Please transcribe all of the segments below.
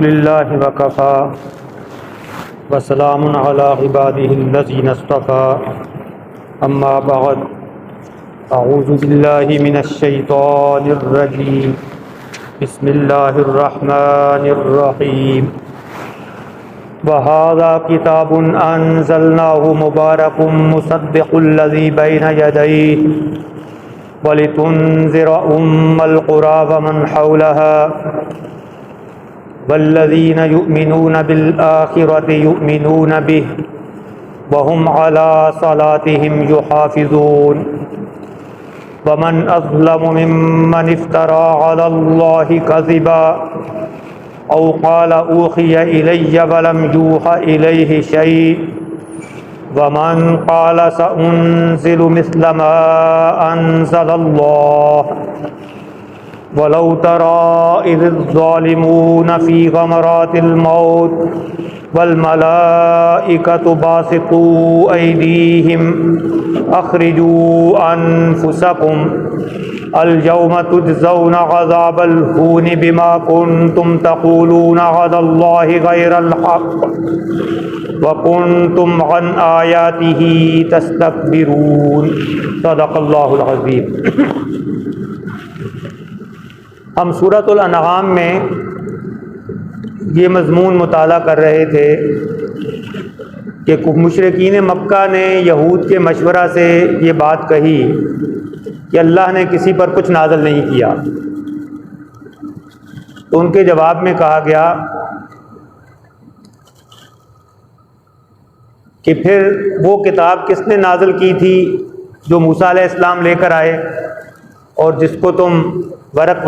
للہ وکفا وسلام علی عباده الذین اصطفى اما بعد اعوذ باللہ من الشیطان الرجیم بسم اللہ الرحمن الرحیم وهذا كتاب أنزلناه مبارك مصدق الذي بين يديه ولتنذر أم القرى ومن حولها والذين يؤمنون بالآخرة يؤمنون به وهم على صلاتهم يحافظون ومن أظلم ممن افترى على الله كذبا أو قال أوحي إلي ولم يوحى إليه شيء ومن قال سأنزل مثل ما أنزل الله ولو ترى إذ الظالمون في غمرات الموت والملائكة باسطوا أيديهم أخرجوا أنفسكم اليوم تجزون عذاب الهون بما كنتم تقولون على الله غير الحق وكنتم عن آياته تستكبرون صدق الله العظيم۔ ہم سورۃ الانعام میں یہ مضمون مطالعہ کر رہے تھے کہ مشرکین مکہ نے یہود کے مشورہ سے یہ بات کہی کہ اللہ نے کسی پر کچھ نازل نہیں کیا، تو ان کے جواب میں کہا گیا کہ پھر وہ کتاب کس نے نازل کی تھی جو موسیٰ علیہ السلام لے کر آئے اور جس کو تم ورق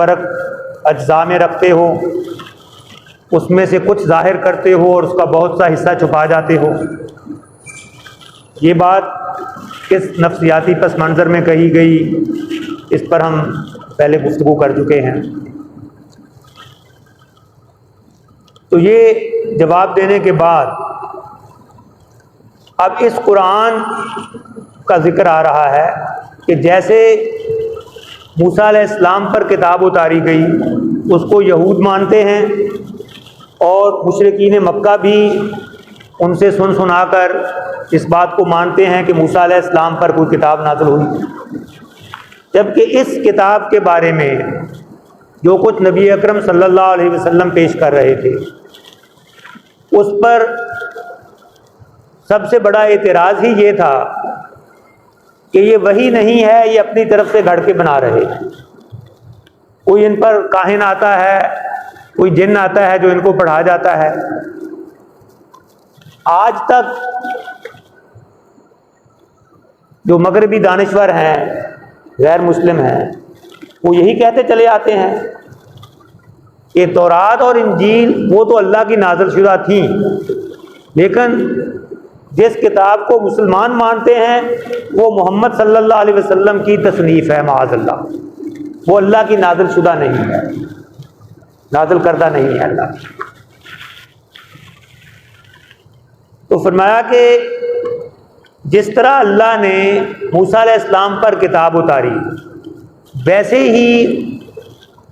اجزاء میں رکھتے ہو، اس میں سے کچھ ظاہر کرتے ہو اور اس کا بہت سا حصہ چھپا جاتے ہو۔ یہ بات کس نفسیاتی پس منظر میں کہی گئی، اس پر ہم پہلے گفتگو کر چکے ہیں۔ تو یہ جواب دینے کے بعد اب اس قرآن کا ذکر آ رہا ہے کہ جیسے موسیٰ علیہ السلام پر کتاب اتاری گئی اس کو یہود مانتے ہیں، اور مشرکین مکہ بھی ان سے سنا کر اس بات کو مانتے ہیں کہ موسیٰ علیہ السلام پر کوئی کتاب نازل ہوئی، جبکہ اس کتاب کے بارے میں جو کچھ نبی اکرم صلی اللہ علیہ وسلم پیش کر رہے تھے اس پر سب سے بڑا اعتراض ہی یہ تھا کہ یہ وحی نہیں ہے، یہ اپنی طرف سے گھڑ کے بنا رہے ہیں۔ کوئی ان پر کاہن آتا ہے، کوئی جن آتا ہے جو ان کو پڑھا جاتا ہے۔ آج تک جو مغربی دانشور ہیں، غیر مسلم ہیں، وہ یہی کہتے چلے آتے ہیں کہ تورات اور انجیل وہ تو اللہ کی نازل شدہ تھیں، لیکن جس کتاب کو مسلمان مانتے ہیں وہ محمد صلی اللہ علیہ وسلم کی تصنیف ہے، معاذ اللہ، وہ اللہ کی نازل شدہ نہیں ہے، نازل کردہ نہیں ہے اللہ کی۔ تو فرمایا کہ جس طرح اللہ نے موسیٰ علیہ السلام پر کتاب اتاری، ویسے ہی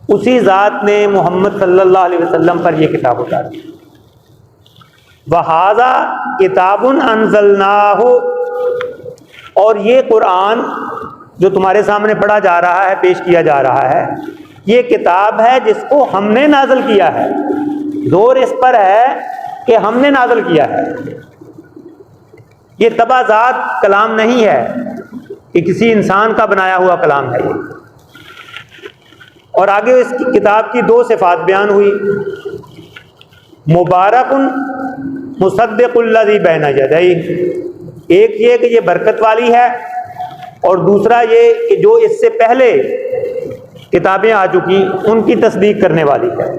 اسی ذات نے محمد صلی اللہ علیہ وسلم پر یہ کتاب اتاری۔ وَهَذَا كِتَابٌ أَنزَلْنَاهُ، اور یہ قرآن جو تمہارے سامنے پڑھا جا رہا ہے، پیش کیا جا رہا ہے، یہ کتاب ہے جس کو ہم نے نازل کیا ہے۔ زور اس پر ہے کہ ہم نے نازل کیا ہے، یہ تبع ذات کلام نہیں ہے کہ کسی انسان کا بنایا ہوا کلام ہے یہ۔ اور آگے اس کی کتاب کی دو صفات بیان ہوئی، مبارک مصدق الذی بین یدیہ، ایک یہ کہ یہ برکت والی ہے، اور دوسرا یہ کہ جو اس سے پہلے کتابیں آ چکی ان کی تصدیق کرنے والی ہے،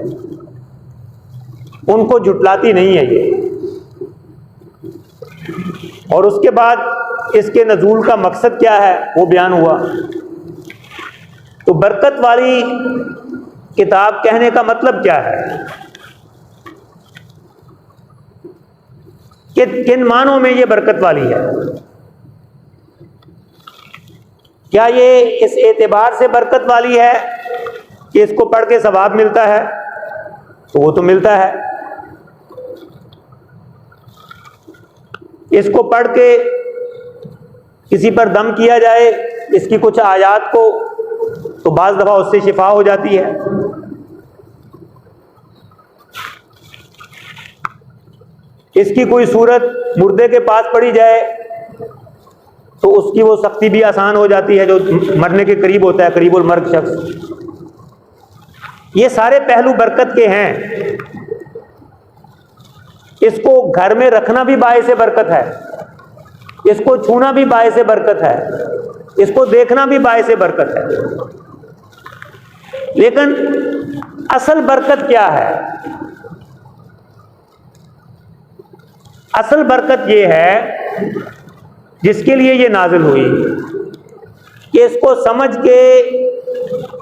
ان کو جھٹلاتی نہیں ہے یہ۔ اور اس کے بعد اس کے نزول کا مقصد کیا ہے وہ بیان ہوا۔ تو برکت والی کتاب کہنے کا مطلب کیا ہے، کہ کن معنوں میں یہ برکت والی ہے؟ کیا یہ اس اعتبار سے برکت والی ہے کہ اس کو پڑھ کے ثواب ملتا ہے؟ تو وہ تو ملتا ہے، اس کو پڑھ کے کسی پر دم کیا جائے اس کی کچھ آیات کو تو بعض دفعہ اس سے شفا ہو جاتی ہے. اس کی کوئی صورت مردے کے پاس پڑھی جائے تو اس کی وہ سختی بھی آسان ہو جاتی ہے جو مرنے کے قریب ہوتا ہے، قریب المرگ شخص. یہ سارے پہلو برکت کے ہیں. اس کو گھر میں رکھنا بھی باعث برکت ہے، اس کو چھونا بھی باعث برکت ہے، اس کو دیکھنا بھی باعث برکت ہے. لیکن اصل برکت کیا ہے؟ اصل برکت یہ ہے جس کے لیے یہ نازل ہوئی کہ اس کو سمجھ کے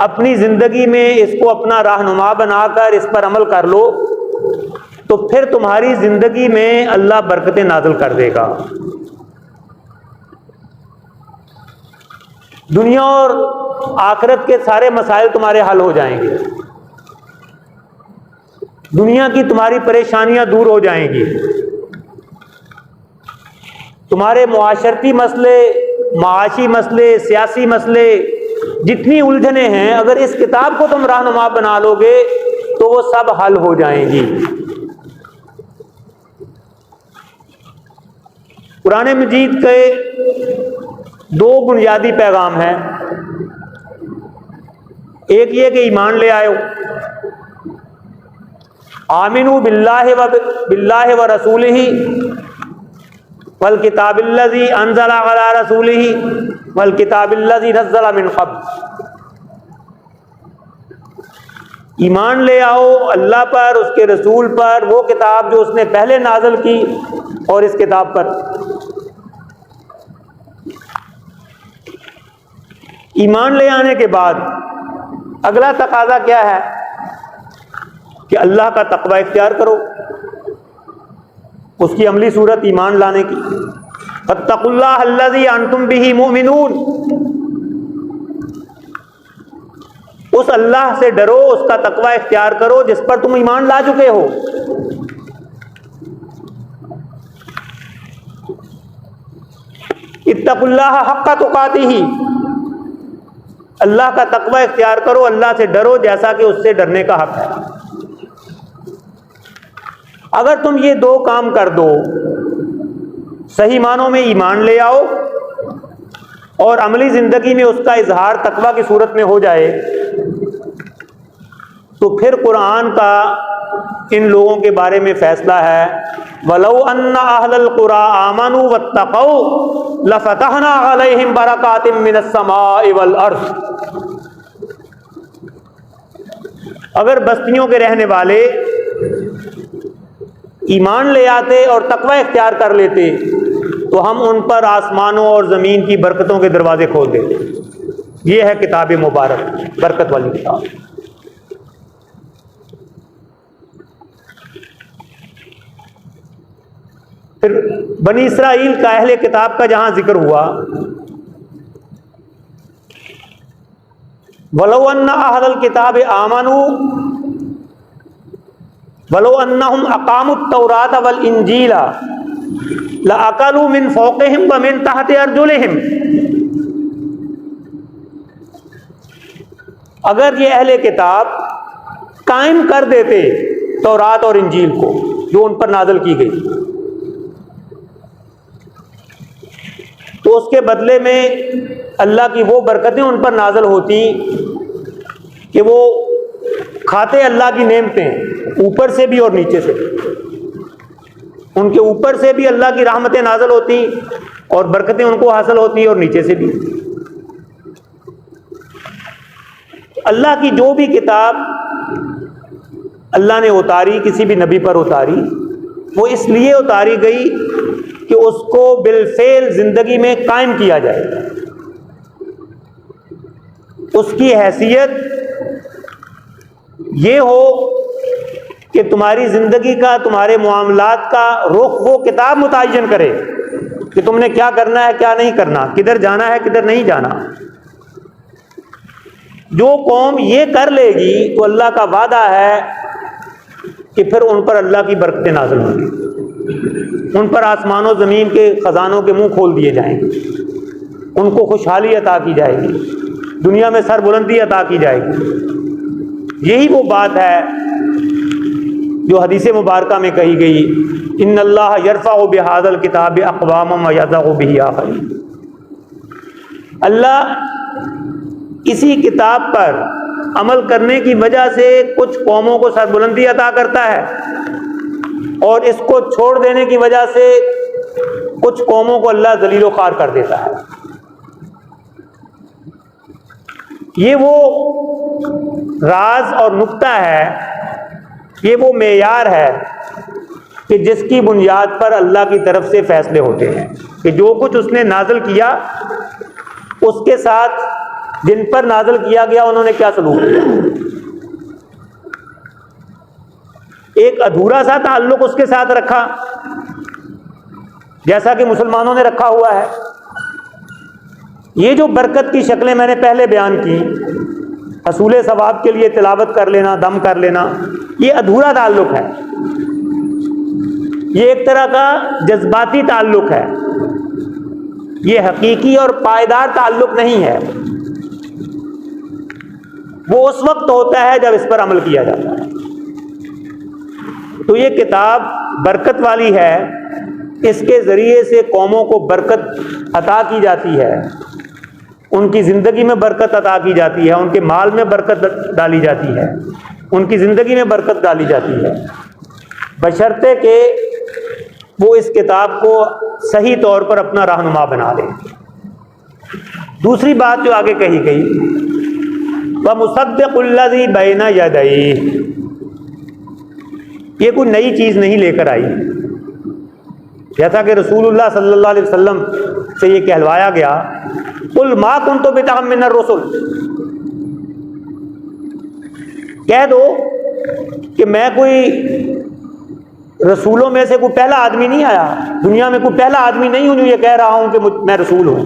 اپنی زندگی میں اس کو اپنا رہنما بنا کر اس پر عمل کر لو تو پھر تمہاری زندگی میں اللہ برکتیں نازل کر دے گا. دنیا اور آخرت کے سارے مسائل تمہارے حل ہو جائیں گے، دنیا کی تمہاری پریشانیاں دور ہو جائیں گی، تمہارے معاشرتی مسئلے، معاشی مسئلے، سیاسی مسئلے، جتنی الجھنیں ہیں اگر اس کتاب کو تم رہنما بنا لو گے تو وہ سب حل ہو جائیں گی. قرآن مجید کے دو بنیادی پیغام ہیں. ایک یہ کہ ایمان لے آئے ہو، آمنوا باللہ و رسولہ والکتاب الذی انزل علی رسولہ والکتاب الذی نزل من قبل. ایمان لے آؤ اللہ پر، اس کے رسول پر، وہ کتاب جو اس نے پہلے نازل کی، اور اس کتاب پر. ایمان لے آنے کے بعد اگلا تقاضا کیا ہے کہ اللہ کا تقوی اختیار کرو. اس کی عملی صورت ایمان لانے کی، فاتقوا اللہ الذی انتم بہ مؤمنون. اس اللہ سے ڈرو، اس کا تقوی اختیار کرو جس پر تم ایمان لا چکے ہو. اتقوا اللہ حق تقاتہ، اللہ کا تقوی اختیار کرو، اللہ سے ڈرو جیسا کہ اس سے ڈرنے کا حق ہے. اگر تم یہ دو کام کر دو، صحیح معنوں میں ایمان لے آؤ اور عملی زندگی میں اس کا اظہار تقوی کی صورت میں ہو جائے، تو پھر قرآن کا ان لوگوں کے بارے میں فیصلہ ہے وَلَوْ أَنَّ أَهْلَ الْقُرَىٰ آمَنُوا وَاتَّقَوْا لَفَتَحْنَا عَلَيْهِمْ بَرَكَاتٍ مِّنَ السَّمَاءِ وَالْأَرْضِ. اگر بستیوں کے رہنے والے ایمان لے آتے اور تقوی اختیار کر لیتے تو ہم ان پر آسمانوں اور زمین کی برکتوں کے دروازے کھول دیتے. یہ ہے کتاب مبارک، برکت والی کتاب. پھر بنی اسرائیل کا، اہل کتاب کا جہاں ذکر ہوا، وَلَوْ أَنَّ أَهْلَ الْكِتَابِ آمَنُوا وَلَوْ أَنَّهُمْ أَقَامُوا التَّوْرَاةَ وَالْإِنْجِيلَ لَأَكَلُوا مِنْ فَوْقِهِمْ وَمِنْ تَحْتِ أَرْجُلِهِمْ. اگر یہ اہل کتاب قائم کر دیتے تورات اور انجیل کو جو ان پر نازل کی گئی، تو اس کے بدلے میں اللہ کی وہ برکتیں ان پر نازل ہوتی کہ وہ کھاتے اللہ کی نعمتیں اوپر سے بھی اور نیچے سے بھی. ان کے اوپر سے بھی اللہ کی رحمتیں نازل ہوتی اور برکتیں ان کو حاصل ہوتی اور نیچے سے بھی. اللہ کی جو بھی کتاب اللہ نے اتاری، کسی بھی نبی پر اتاری، وہ اس لیے اتاری گئی کہ اس کو بالفعل زندگی میں قائم کیا جائے. اس کی حیثیت یہ ہو کہ تمہاری زندگی کا، تمہارے معاملات کا رخ وہ کتاب متعین کرے کہ تم نے کیا کرنا ہے، کیا نہیں کرنا، کدھر جانا ہے، کدھر نہیں جانا. جو قوم یہ کر لے گی تو اللہ کا وعدہ ہے کہ پھر ان پر اللہ کی برکتیں نازل ہوں گی. ان پر آسمان و زمین کے خزانوں کے منہ کھول دیے جائیں گے، ان کو خوشحالی عطا کی جائے گی، دنیا میں سربلندی عطا کی جائے گی۔ یہی وہ بات ہے جو حدیث مبارکہ میں کہی گئی، ان اللہ یرفع بہذا الکتاب اقواما ویضع بہ آخرین۔ اللہ اسی کتاب پر عمل کرنے کی وجہ سے کچھ قوموں کو سربلندی عطا کرتا ہے، اور اس کو چھوڑ دینے کی وجہ سے کچھ قوموں کو اللہ ذلیل و خوار کر دیتا ہے۔ یہ وہ راز اور نقطہ ہے، یہ وہ معیار ہے کہ جس کی بنیاد پر اللہ کی طرف سے فیصلے ہوتے ہیں، کہ جو کچھ اس نے نازل کیا اس کے ساتھ جن پر نازل کیا گیا انہوں نے کیا سلوک کیا۔ ایک ادھورا سا تعلق اس کے ساتھ رکھا جیسا کہ مسلمانوں نے رکھا ہوا ہے۔ یہ جو برکت کی شکلیں میں نے پہلے بیان کی، حصول ثواب کے لیے تلاوت کر لینا، دم کر لینا، یہ ادھورا تعلق ہے، یہ ایک طرح کا جذباتی تعلق ہے، یہ حقیقی اور پائیدار تعلق نہیں ہے۔ وہ اس وقت ہوتا ہے جب اس پر عمل کیا جاتا ہے۔ تو یہ کتاب برکت والی ہے، اس کے ذریعے سے قوموں کو برکت عطا کی جاتی ہے، ان کی زندگی میں برکت عطا کی جاتی ہے، ان کے مال میں برکت ڈالی جاتی ہے، ان کی زندگی میں برکت ڈالی جاتی ہے، بشرطے کہ وہ اس کتاب کو صحیح طور پر اپنا رہنما بنا لیں۔ دوسری بات جو آگے کہی گئی، وَمُصَدِّقُ الَّذِي بَيْنَ يَدَيْهِ، یہ کوئی نئی چیز نہیں لے کر آئی، جیسا کہ رسول اللہ صلی اللہ علیہ وسلم سے یہ کہلوایا گیا، قُلْ مَا كُنْتُ بِدْعًا مِّنَ الرُّسُلِ، کہہ دو کہ میں کوئی رسولوں میں سے کوئی پہلا آدمی نہیں آیا، دنیا میں کوئی پہلا آدمی نہیں ہوں جو یہ کہہ رہا ہوں کہ میں رسول ہوں،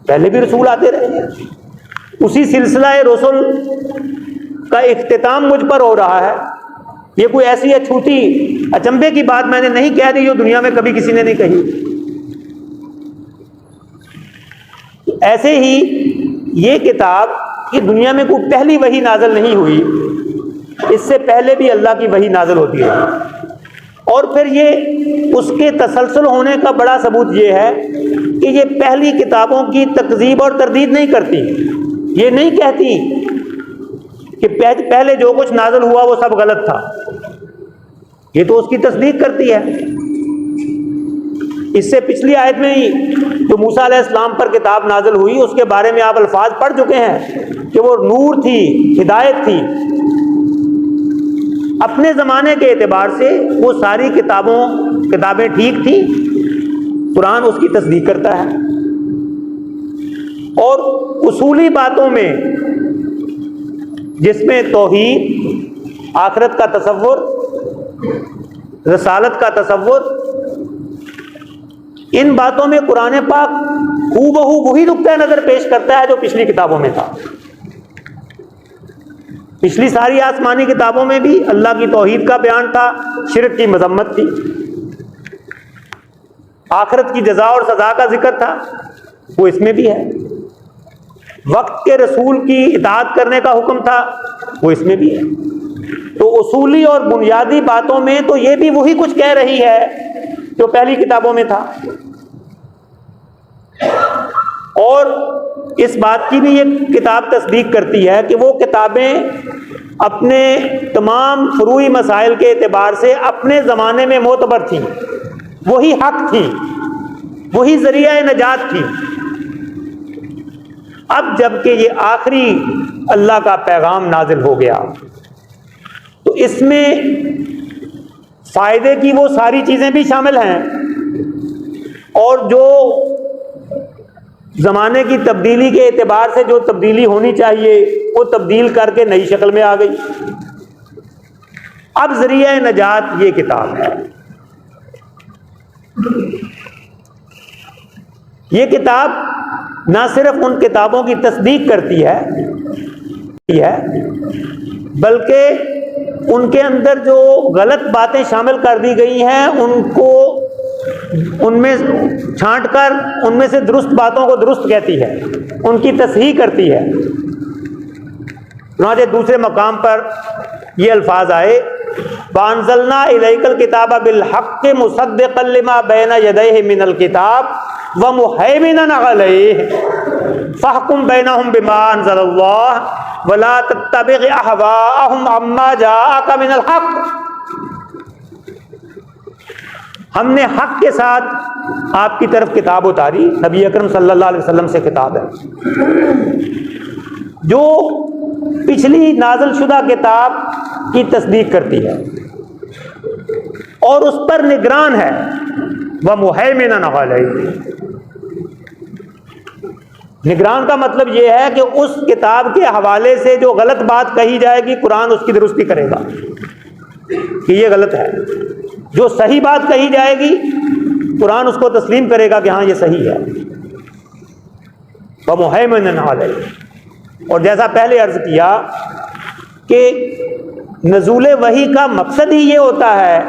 پہلے بھی رسول آتے رہے ہیں، اسی سلسلہ رسول کا اختتام مجھ پر ہو رہا ہے۔ یہ کوئی ایسی اچھوٹی اچنبے کی بات میں نے نہیں کہہ دی جو دنیا میں کبھی کسی نے نہیں کہی۔ ایسے ہی یہ کتاب، یہ دنیا میں کوئی پہلی وحی نازل نہیں ہوئی، اس سے پہلے بھی اللہ کی وحی نازل ہوتی ہے، اور پھر یہ اس کے تسلسل ہونے کا بڑا ثبوت یہ ہے کہ یہ پہلی کتابوں کی تکذیب اور تردید نہیں کرتی، یہ نہیں کہتی کہ پہلے جو کچھ نازل ہوا وہ سب غلط تھا، یہ تو اس کی تصدیق کرتی ہے۔ اس سے پچھلی آیت میں ہی جو موسیٰ علیہ السلام پر کتاب نازل ہوئی اس کے بارے میں آپ الفاظ پڑھ چکے ہیں کہ وہ نور تھی، ہدایت تھی۔ اپنے زمانے کے اعتبار سے وہ ساری کتابیں ٹھیک تھیں، قرآن اس کی تصدیق کرتا ہے، اور اصولی باتوں میں جس میں توحید، آخرت کا تصور، رسالت کا تصور، ان باتوں میں قرآن پاک ہو بہو وہی نقطہ نظر پیش کرتا ہے جو پچھلی کتابوں میں تھا۔ پچھلی ساری آسمانی کتابوں میں بھی اللہ کی توحید کا بیان تھا، شرک کی مذمت تھی، آخرت کی جزا اور سزا کا ذکر تھا، وہ اس میں بھی ہے، وقت کے رسول کی اطاعت کرنے کا حکم تھا، وہ اس میں بھی ہے۔ تو اصولی اور بنیادی باتوں میں تو یہ بھی وہی کچھ کہہ رہی ہے جو پہلی کتابوں میں تھا، اور اس بات کی بھی یہ کتاب تصدیق کرتی ہے کہ وہ کتابیں اپنے تمام فروعی مسائل کے اعتبار سے اپنے زمانے میں معتبر تھیں، وہی حق تھی، وہی ذریعہ نجات تھی۔ اب جب کہ یہ آخری اللہ کا پیغام نازل ہو گیا تو اس میں فائدے کی وہ ساری چیزیں بھی شامل ہیں، اور جو زمانے کی تبدیلی کے اعتبار سے جو تبدیلی ہونی چاہیے وہ تبدیل کر کے نئی شکل میں آ گئی۔ اب ذریعہ نجات یہ کتاب ہے۔ یہ کتاب نہ صرف ان کتابوں کی تصدیق کرتی ہے بلکہ ان کے اندر جو غلط باتیں شامل کر دی گئی ہیں ان کو ان میں چھانٹ کر ان میں سے درست باتوں کو درست کہتی ہے، ان کی تصحیح کرتی ہے۔ چنانچہ دوسرے مقام پر یہ الفاظ آئے وَأَنزَلْنَا إِلَيْكَ الْكِتَابَ بِالْحَقِّ مُصَدِّقًا لِمَا بَيْنَ يَدَيْهِ مِنَ الْكِتَابِ وَمُهَيْمِنًا عَلَيْهِ فَاحْكُم بَيْنَهُم بِمَا أَنزَلَ اللَّهُ وَلَا تَتَّبِعْ أَهْوَاءَهُمْ عَمَّا جَاءَكَ مِنَ الْحَقِّ۔ ہم نے حق کے ساتھ آپ کی طرف کتاب اتاری، نبی اکرم صلی اللہ علیہ وسلم سے خطاب ہے، جو پچھلی نازل شدہ کتاب کی تصدیق کرتی ہے اور اس پر نگران ہے، وَمُهَيْمِنًا عَلَيْهِ۔ نگران کا مطلب یہ ہے کہ اس کتاب کے حوالے سے جو غلط بات کہی جائے گی قرآن اس کی درستی کرے گا کہ یہ غلط ہے، جو صحیح بات کہی جائے گی قرآن اس کو تسلیم کرے گا کہ ہاں یہ صحیح ہے، وَمُهَيْمِنًا عَلَيْهِ۔ اور جیسا پہلے عرض کیا کہ نزول وحی کا مقصد ہی یہ ہوتا ہے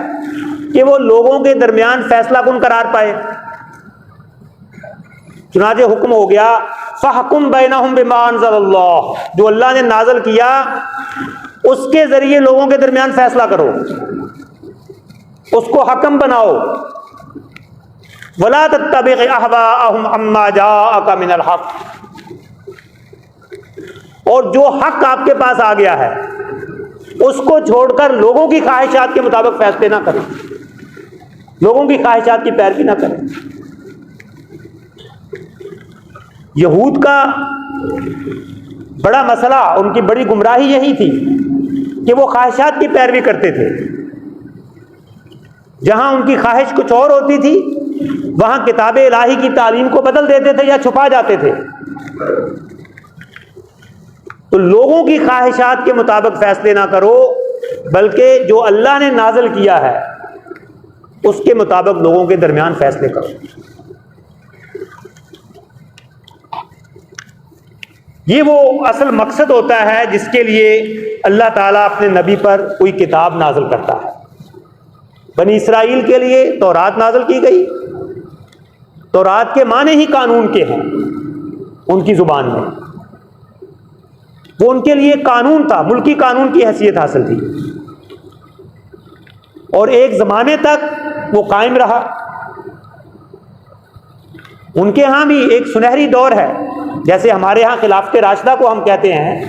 کہ وہ لوگوں کے درمیان فیصلہ کن قرار پائے۔ چنانچہ حکم ہو گیا فَحْكُم بَيْنَهُم بِمَا أَنزَلَ اللَّهُ، جو اللہ نے نازل کیا اس کے ذریعے لوگوں کے درمیان فیصلہ کرو، اس کو حکم بناؤ۔ وَلَا تَتَّبِعْ أَهْوَاءَهُمْ عَمَّا جَاءَكَ مِنَ الْحَقِّ، اور جو حق آپ کے پاس آ گیا ہے اس کو چھوڑ کر لوگوں کی خواہشات کے مطابق فیصلے نہ کریں، لوگوں کی خواہشات کی پیروی نہ کریں۔ یہود کا بڑا مسئلہ، ان کی بڑی گمراہی یہی تھی کہ وہ خواہشات کی پیروی کرتے تھے۔ جہاں ان کی خواہش کچھ اور ہوتی تھی وہاں کتاب الہی کی تعلیم کو بدل دیتے تھے یا چھپا جاتے تھے۔ تو لوگوں کی خواہشات کے مطابق فیصلے نہ کرو، بلکہ جو اللہ نے نازل کیا ہے اس کے مطابق لوگوں کے درمیان فیصلے کرو۔ یہ وہ اصل مقصد ہوتا ہے جس کے لیے اللہ تعالیٰ اپنے نبی پر کوئی کتاب نازل کرتا ہے۔ بنی اسرائیل کے لیے تورات نازل کی گئی، تورات کے معنی ہی قانون کے ہیں ان کی زبان میں، وہ ان کے لیے قانون تھا، ملکی قانون کی حیثیت حاصل تھی، اور ایک زمانے تک وہ قائم رہا۔ ان کے ہاں بھی ایک سنہری دور ہے، جیسے ہمارے ہاں خلافت راشدہ کو ہم کہتے ہیں،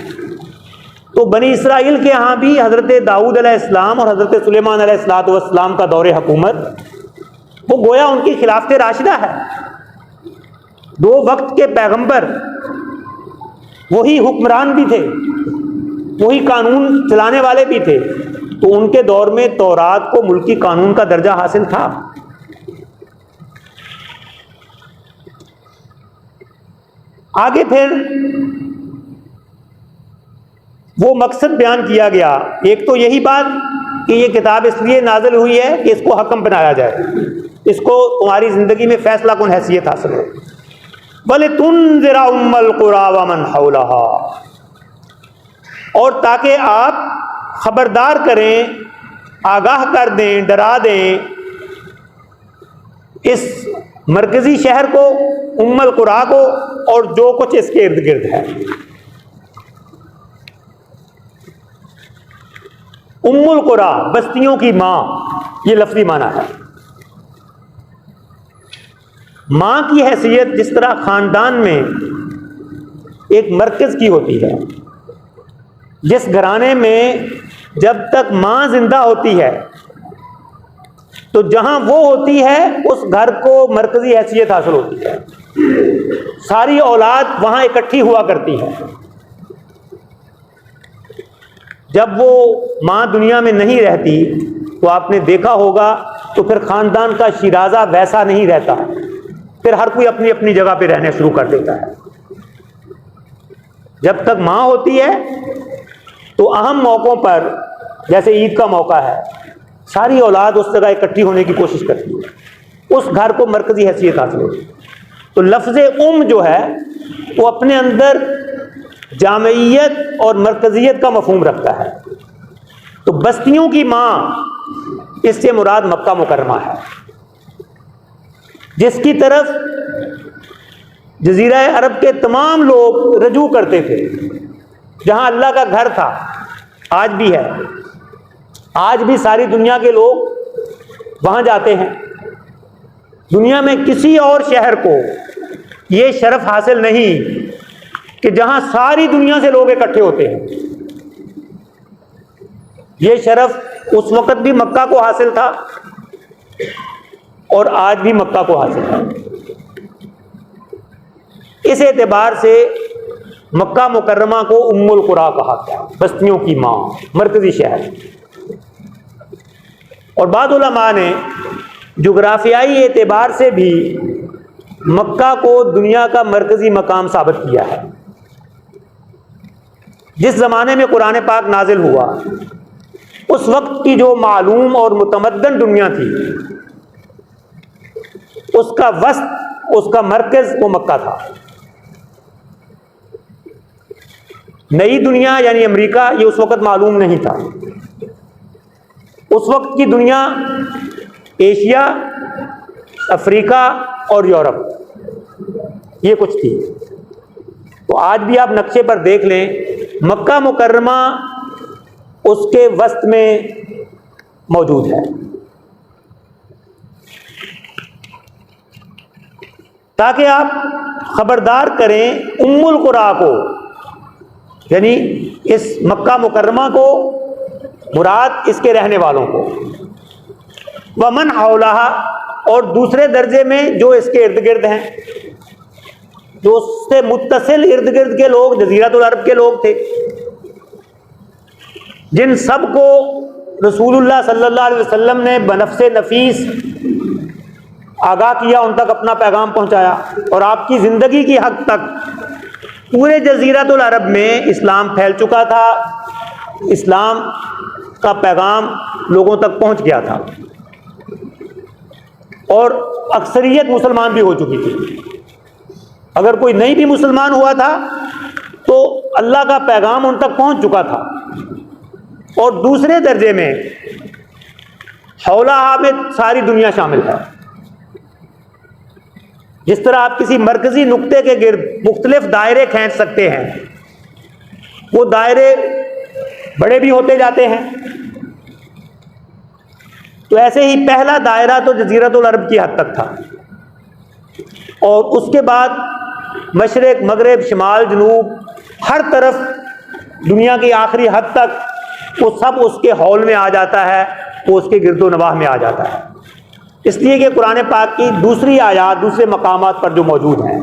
تو بنی اسرائیل کے ہاں بھی حضرت داؤد علیہ السلام اور حضرت سلیمان علیہ السلام کا دور حکومت وہ گویا ان کی خلافت راشدہ ہے۔ دو وقت کے پیغمبر وہی حکمران بھی تھے، وہی قانون چلانے والے بھی تھے، تو ان کے دور میں تورات کو ملکی قانون کا درجہ حاصل تھا۔ آگے پھر وہ مقصد بیان کیا گیا، ایک تو یہی بات کہ یہ کتاب اس لیے نازل ہوئی ہے کہ اس کو حکم بنایا جائے، اس کو تمہاری زندگی میں فیصلہ کن حیثیت حاصل ہو۔ وَلِتُنذِرَ أُمَّ الْقُرَىٰ وَمَنْ حَوْلَهَا، اور تاکہ آپ خبردار کریں، آگاہ کر دیں، ڈرا دیں اس مرکزی شہر کو، ام القریٰ کو، اور جو کچھ اس کے ارد گرد ہے۔ ام القریٰ بستیوں کی ماں، یہ لفظی معنی ہے۔ ماں کی حیثیت جس طرح خاندان میں ایک مرکز کی ہوتی ہے، جس گھرانے میں جب تک ماں زندہ ہوتی ہے تو جہاں وہ ہوتی ہے اس گھر کو مرکزی حیثیت حاصل ہوتی ہے، ساری اولاد وہاں اکٹھی ہوا کرتی ہے۔ جب وہ ماں دنیا میں نہیں رہتی تو آپ نے دیکھا ہوگا تو پھر خاندان کا شیرازہ ویسا نہیں رہتا، پھر ہر کوئی اپنی اپنی جگہ پہ رہنے شروع کر دیتا ہے۔ جب تک ماں ہوتی ہے تو اہم موقعوں پر، جیسے عید کا موقع ہے، ساری اولاد اس جگہ اکٹھی ہونے کی کوشش کرتی ہے، اس گھر کو مرکزی حیثیت حاصل ہوتی ہے۔ تو لفظ ام جو ہے وہ اپنے اندر جامعیت اور مرکزیت کا مفہوم رکھتا ہے۔ تو بستیوں کی ماں اس سے مراد مکہ مکرمہ ہے، جس کی طرف جزیرہ عرب کے تمام لوگ رجوع کرتے تھے، جہاں اللہ کا گھر تھا، آج بھی ہے، آج بھی ساری دنیا کے لوگ وہاں جاتے ہیں۔ دنیا میں کسی اور شہر کو یہ شرف حاصل نہیں کہ جہاں ساری دنیا سے لوگ اکٹھے ہوتے ہیں۔ یہ شرف اس وقت بھی مکہ کو حاصل تھا اور آج بھی مکہ کو حاصل ہے۔ اس اعتبار سے مکہ مکرمہ کو ام القریٰ کہا گیا، بستیوں کی ماں، مرکزی شہر۔ اور بعض علماء نے جغرافیائی اعتبار سے بھی مکہ کو دنیا کا مرکزی مقام ثابت کیا ہے۔ جس زمانے میں قرآن پاک نازل ہوا، اس وقت کی جو معلوم اور متمدن دنیا تھی، اس کا وسط، اس کا مرکز وہ مکہ تھا۔ نئی دنیا یعنی امریکہ یہ اس وقت معلوم نہیں تھا۔ اس وقت کی دنیا ایشیا، افریقہ اور یورپ یہ کچھ تھی۔ تو آج بھی آپ نقشے پر دیکھ لیں، مکہ مکرمہ اس کے وسط میں موجود ہے۔ تاکہ آپ خبردار کریں ام القریٰ کو، یعنی اس مکہ مکرمہ کو، مراد اس کے رہنے والوں کو، ومن حولہا، اور دوسرے درجے میں جو اس کے ارد گرد ہیں، جو اس سے متصل ارد گرد کے لوگ جزیرۃ العرب کے لوگ تھے، جن سب کو رسول اللہ صلی اللہ علیہ وسلم نے بنفس نفیس آگاہ کیا، ان تک اپنا پیغام پہنچایا، اور آپ کی زندگی کی حد تک پورے جزیرۃ العرب میں اسلام پھیل چکا تھا، اسلام کا پیغام لوگوں تک پہنچ گیا تھا، اور اکثریت مسلمان بھی ہو چکی تھی۔ اگر کوئی نہیں بھی مسلمان ہوا تھا تو اللہ کا پیغام ان تک پہنچ چکا تھا۔ اور دوسرے درجے میں حولہا میں ساری دنیا شامل ہے۔ جس طرح آپ کسی مرکزی نقطے کے گرد مختلف دائرے کھینچ سکتے ہیں، وہ دائرے بڑے بھی ہوتے جاتے ہیں، تو ایسے ہی پہلا دائرہ تو جزیرۃ العرب کی حد تک تھا، اور اس کے بعد مشرق، مغرب، شمال، جنوب، ہر طرف دنیا کی آخری حد تک وہ سب اس کے حول میں آ جاتا ہے، وہ اس کے گرد و نواح میں آ جاتا ہے۔ اس لیے کہ قرآن پاک کی دوسری آیات دوسرے مقامات پر جو موجود ہیں،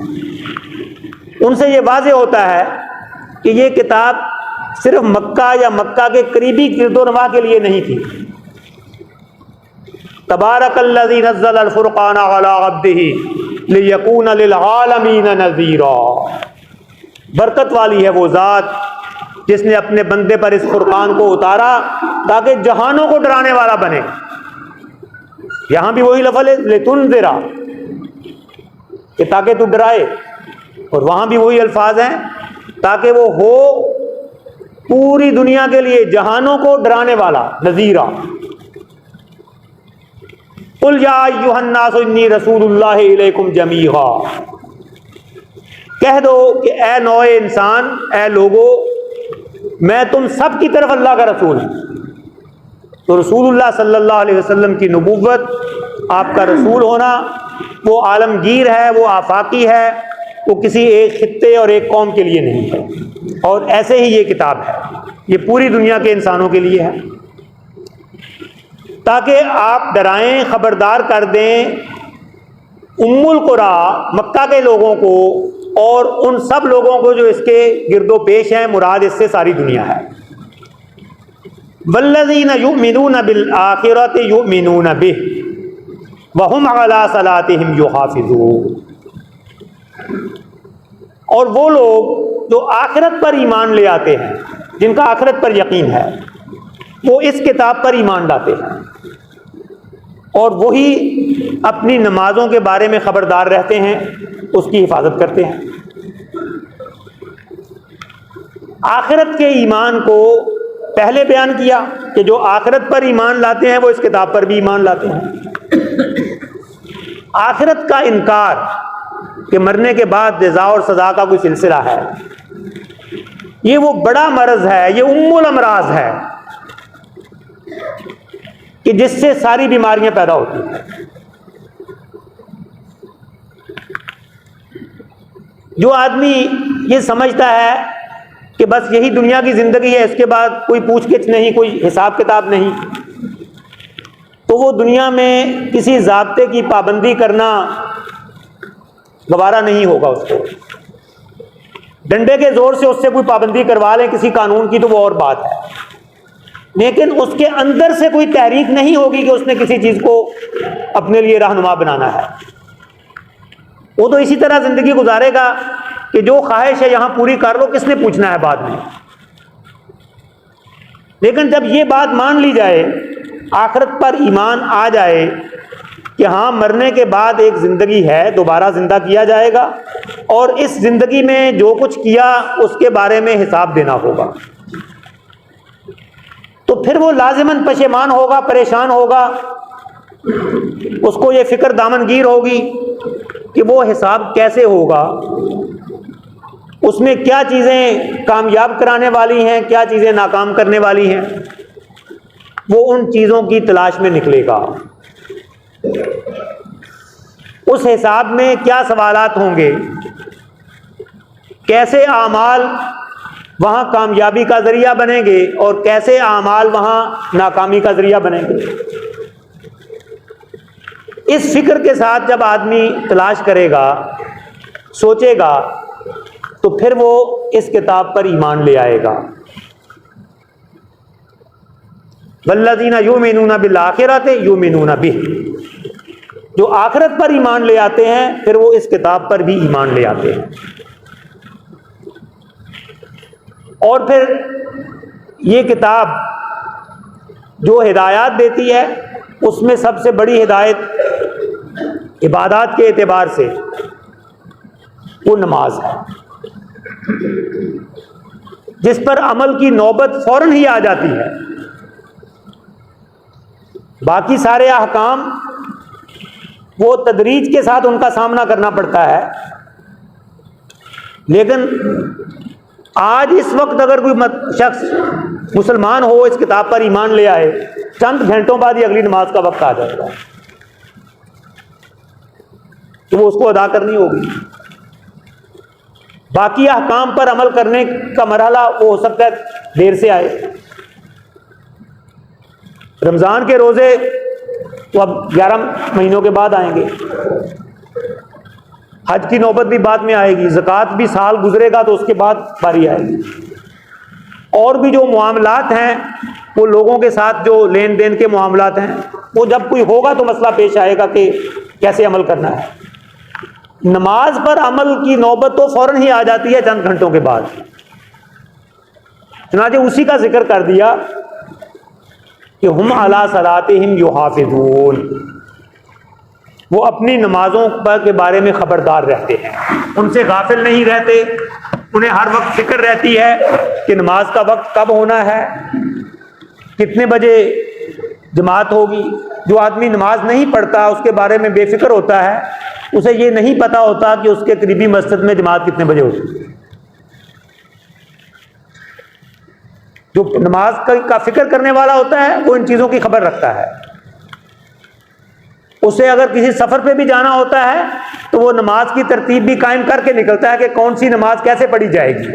ان سے یہ واضح ہوتا ہے کہ یہ کتاب صرف مکہ یا مکہ کے قریبی گرد و نواح کے لیے نہیں تھی۔ تبارک الذی نزل الفرقان علی عبدہ لیکون للعالمین نذیرا، برکت والی ہے وہ ذات جس نے اپنے بندے پر اس فرقان کو اتارا تاکہ جہانوں کو ڈرانے والا بنے۔ یہاں بھی وہی لفظ ہے لتنذر، کہ تاکہ تو ڈرائے، اور وہاں بھی وہی الفاظ ہیں تاکہ وہ ہو پوری دنیا کے لیے، جہانوں کو ڈرانے والا، نذیرا۔ قل یا ایھا الناس انی رسول اللہ الیکم جمیعا، کہہ دو کہ اے نوع انسان، اے لوگو، میں تم سب کی طرف اللہ کا رسول ہوں۔ تو رسول اللہ صلی اللہ علیہ وسلم کی نبوت، آپ کا رسول ہونا، وہ عالمگیر ہے، وہ آفاقی ہے، وہ کسی ایک خطے اور ایک قوم کے لیے نہیں ہے۔ اور ایسے ہی یہ کتاب ہے، یہ پوری دنیا کے انسانوں کے لیے ہے، تاکہ آپ ڈرائیں، خبردار کر دیں ام القریٰ، مکہ کے لوگوں کو، اور ان سب لوگوں کو جو اس کے گرد و پیش ہیں، مراد اس سے ساری دنیا ہے۔ والذین یؤمنون بالآخرۃ یؤمنون بہ وہم علی صلاتہم یحافظون، اور وہ لوگ جو آخرت پر ایمان لے آتے ہیں، جن کا آخرت پر یقین ہے، وہ اس کتاب پر ایمان لاتے ہیں، اور وہی اپنی نمازوں کے بارے میں خبردار رہتے ہیں، اس کی حفاظت کرتے ہیں۔ آخرت کے ایمان کو پہلے بیان کیا کہ جو آخرت پر ایمان لاتے ہیں وہ اس کتاب پر بھی ایمان لاتے ہیں۔ آخرت کا انکار کہ مرنے کے بعد جزا اور سزا کا کوئی سلسلہ ہے، یہ وہ بڑا مرض ہے، یہ ام الامراض ہے کہ جس سے ساری بیماریاں پیدا ہوتی ہیں۔ جو آدمی یہ سمجھتا ہے کہ بس یہی دنیا کی زندگی ہے، اس کے بعد کوئی پوچھ گچھ نہیں، کوئی حساب کتاب نہیں، تو وہ دنیا میں کسی ضابطے کی پابندی کرنا گوارا نہیں ہوگا اس کو۔ ڈنڈے کے زور سے اس سے کوئی پابندی کروا لیں کسی قانون کی تو وہ اور بات ہے، لیکن اس کے اندر سے کوئی تحریک نہیں ہوگی کہ اس نے کسی چیز کو اپنے لیے رہنما بنانا ہے۔ وہ تو اسی طرح زندگی گزارے گا کہ جو خواہش ہے یہاں پوری کر لو، کس نے پوچھنا ہے بعد میں۔ لیکن جب یہ بات مان لی جائے، آخرت پر ایمان آ جائے کہ ہاں مرنے کے بعد ایک زندگی ہے، دوبارہ زندہ کیا جائے گا، اور اس زندگی میں جو کچھ کیا اس کے بارے میں حساب دینا ہوگا، تو پھر وہ لازماً پشیمان ہوگا، پریشان ہوگا، اس کو یہ فکر دامنگیر ہوگی کہ وہ حساب کیسے ہوگا، اس میں کیا چیزیں کامیاب کرانے والی ہیں، کیا چیزیں ناکام کرنے والی ہیں، وہ ان چیزوں کی تلاش میں نکلے گا۔ اس حساب میں کیا سوالات ہوں گے، کیسے اعمال وہاں کامیابی کا ذریعہ بنیں گے اور کیسے اعمال وہاں ناکامی کا ذریعہ بنیں گے۔ اس فکر کے ساتھ جب آدمی تلاش کرے گا، سوچے گا، تو پھر وہ اس کتاب پر ایمان لے آئے گا۔ والذین یؤمنون بالآخرۃ یؤمنون بہ، جو آخرت پر ایمان لے آتے ہیں پھر وہ اس کتاب پر بھی ایمان لے آتے ہیں۔ اور پھر یہ کتاب جو ہدایات دیتی ہے، اس میں سب سے بڑی ہدایت عبادات کے اعتبار سے وہ نماز ہے، جس پر عمل کی نوبت فوراً ہی آ جاتی ہے۔ باقی سارے احکام وہ تدریج کے ساتھ ان کا سامنا کرنا پڑتا ہے، لیکن آج اس وقت اگر کوئی شخص مسلمان ہو، اس کتاب پر ایمان لے آئے، چند گھنٹوں بعد ہی اگلی نماز کا وقت آ جائے گا، تو وہ اس کو ادا کرنی ہوگی۔ باقی احکام پر عمل کرنے کا مرحلہ وہ ہو سکتا ہے دیر سے آئے۔ رمضان کے روزے تو اب 11 مہینوں کے بعد آئیں گے، حج کی نوبت بھی بعد میں آئے گی، زکوٰۃ بھی سال گزرے گا تو اس کے بعد باری آئے گی۔ اور بھی جو معاملات ہیں، وہ لوگوں کے ساتھ جو لین دین کے معاملات ہیں، وہ جب کوئی ہوگا تو مسئلہ پیش آئے گا کہ کیسے عمل کرنا ہے۔ نماز پر عمل کی نوبت تو فوراً ہی آ جاتی ہے چند گھنٹوں کے بعد، چنانچہ اسی کا ذکر کر دیا کہ ہم علی صلاتہم یحافظون، وہ اپنی نمازوں کے بارے میں خبردار رہتے ہیں، ان سے غافل نہیں رہتے، انہیں ہر وقت فکر رہتی ہے کہ نماز کا وقت کب ہونا ہے، کتنے بجے جماعت ہوگی۔ جو آدمی نماز نہیں پڑھتا اس کے بارے میں بے فکر ہوتا ہے، اسے یہ نہیں پتا ہوتا کہ اس کے قریبی مسجد میں جماعت کتنے بجے ہوتی ہے۔ جو نماز کا فکر کرنے والا ہوتا ہے وہ ان چیزوں کی خبر رکھتا ہے۔ اسے اگر کسی سفر پہ بھی جانا ہوتا ہے تو وہ نماز کی ترتیب بھی قائم کر کے نکلتا ہے کہ کون سی نماز کیسے پڑھی جائے گی۔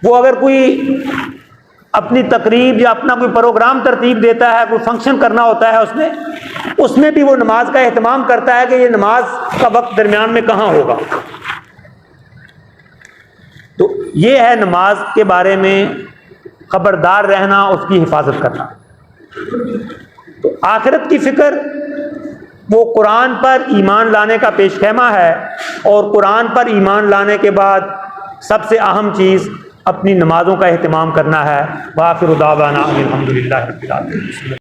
وہ اگر کوئی اپنی تقریب یا اپنا کوئی پروگرام ترتیب دیتا ہے، کوئی فنکشن کرنا ہوتا ہے اس میں بھی وہ نماز کا اہتمام کرتا ہے کہ یہ نماز کا وقت درمیان میں کہاں ہوگا۔ تو یہ ہے نماز کے بارے میں خبردار رہنا، اس کی حفاظت کرنا۔ تو آخرت کی فکر وہ قرآن پر ایمان لانے کا پیش خیمہ ہے، اور قرآن پر ایمان لانے کے بعد سب سے اہم چیز اپنی نمازوں کا اہتمام کرنا ہے۔ وآخر دعوانا الحمدللہ رب العالمین۔